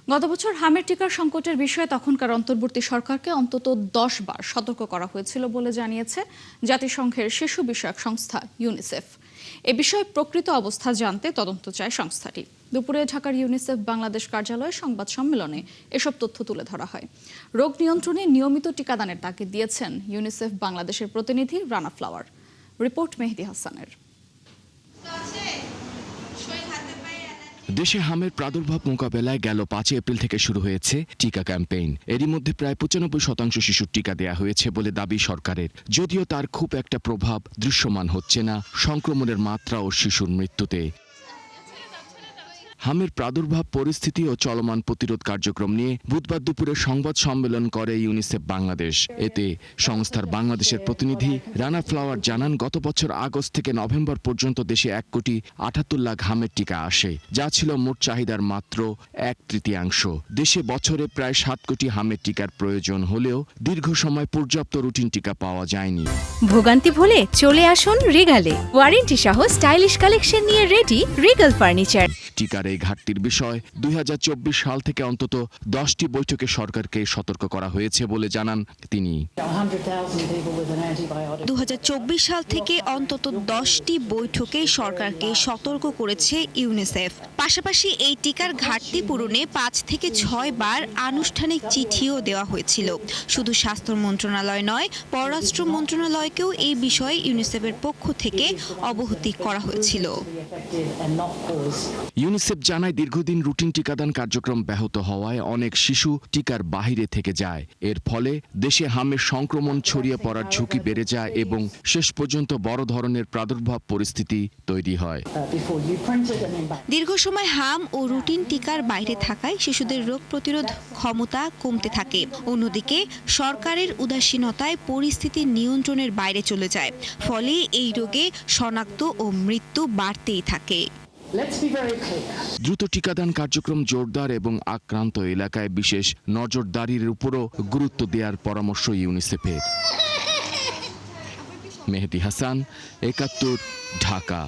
গত বছর হামের টিকার সংকটের বিষয়ে তখনকার অন্তর্বর্তী সরকারকে অন্তত 10 বার সতর্ক করা হয়েছিল বলে জানিয়েছে জাতিসংঘের শিশু বিষয়ক সংস্থা ইউনিসেফ। এ বিষয়ে প্রকৃত অবস্থা জানতে তদন্ত চায় সংস্থাটি। দুপুরে ঢাকার ইউনিসেফ বাংলাদেশ কার্যালয়ে সংবাদ সম্মেলনে এসব তথ্য তুলে ধরা হয়। রোগ নিয়ন্ত্রণে নিয়মিত টিকাদানের তাগিদ দিয়েছেন ইউনিসেফ বাংলাদেশের প্রতিনিধি রানা ফ্লাওয়ার। রিপোর্ট মেহেদি হাসানের। দেশে হামের প্রাদুর্ভাব মোকাবেলায় গেল 5 এপ্রিল থেকে শুরু হয়েছে টিকা ক্যাম্পেইন। এরই মধ্যে প্রায় 95% শিশুর টিকা দেয়া হয়েছে বলে দাবি সরকারের, যদিও তার খুব একটা প্রভাব দৃশ্যমান হচ্ছে না সংক্রমণের মাত্রা ও শিশুর মৃত্যুতে। হামের প্রাদুর্ভাব পরিস্থিতি ও চলমান প্রতিরোধ কার্যক্রম নিয়ে বুধবার দুপুরে সংবাদ সম্মেলন করে ইউনিসেফ বাংলাদেশ। এতে সংস্থার বাংলাদেশের প্রতিনিধি রানা ফ্লাওয়ার জানান, গত বছর আগস্ট থেকে নভেম্বর পর্যন্ত দেশে 1,78,00,000 হামের টিকা আসে, যা ছিল মোট চাহিদার মাত্র 1/3। দেশে বছরে প্রায় 7 কোটি হামের টিকার প্রয়োজন হলেও দীর্ঘ সময় পর্যাপ্ত রুটিন টিকা পাওয়া যায়নি। ভোগান্তি ভুলে চলে আসুন রিগালে, ওয়ারেন্টি সহ স্টাইলিশ কালেকশন নিয়ে রেডি রিগাল ফার্নিচার। টিকার এই ঘাটতির বিষয় 2024 সাল থেকে অন্তত 10টি বৈঠকে সরকারকে সতর্ক করা হয়েছে বলে জানান তিনি। 2024 সাল থেকে অন্তত 10টি বৈঠকে সরকারকে সতর্ক করেছে ইউনিসেফ। পাশাপাশি এই টিকার ঘাটতি পূরণে 5 থেকে 6 বার আনুষ্ঠানিক চিঠিও দেওয়া হয়েছিল। শুধু স্বাস্থ্য মন্ত্রণালয় নয়, পররাষ্ট্র মন্ত্রণালয়কেও এই বিষয়ে ইউনিসেফের পক্ষ থেকে অবহিত করা হয়েছিল। ইউনিসেফ জানায়, দীর্ঘদিন রুটিন টিকাদান কার্যক্রম ব্যাহত হওয়ায় অনেক শিশু টিকার বাহিরে থেকে যায়। এর ফলে দেশে হামের সংক্রমণ ছড়িয়ে পড়ার ঝুঁকি বেড়ে যায় এবং শেষ পর্যন্ত বড় ধরনের প্রাদুর্ভাব পরিস্থিতি তৈরি হয়। দীর্ঘ সময় হাম ও রুটিন টিকার বাইরে থাকায় শিশুদের রোগ প্রতিরোধ ক্ষমতা কমতে থাকে। অন্যদিকে সরকারের উদাসীনতায় পরিস্থিতি নিয়ন্ত্রণের বাইরে চলে যায়, ফলে এই রোগে শনাক্ত ও মৃত্যু বাড়তেই থাকে। দ্রুত টিকাদান কার্যক্রম জোরদার এবং আক্রান্ত এলাকায় বিশেষ নজরদারির উপরও গুরুত্ব দেওয়ার পরামর্শ ইউনিসেফের। মেহেদি হাসান, 71, ঢাকা।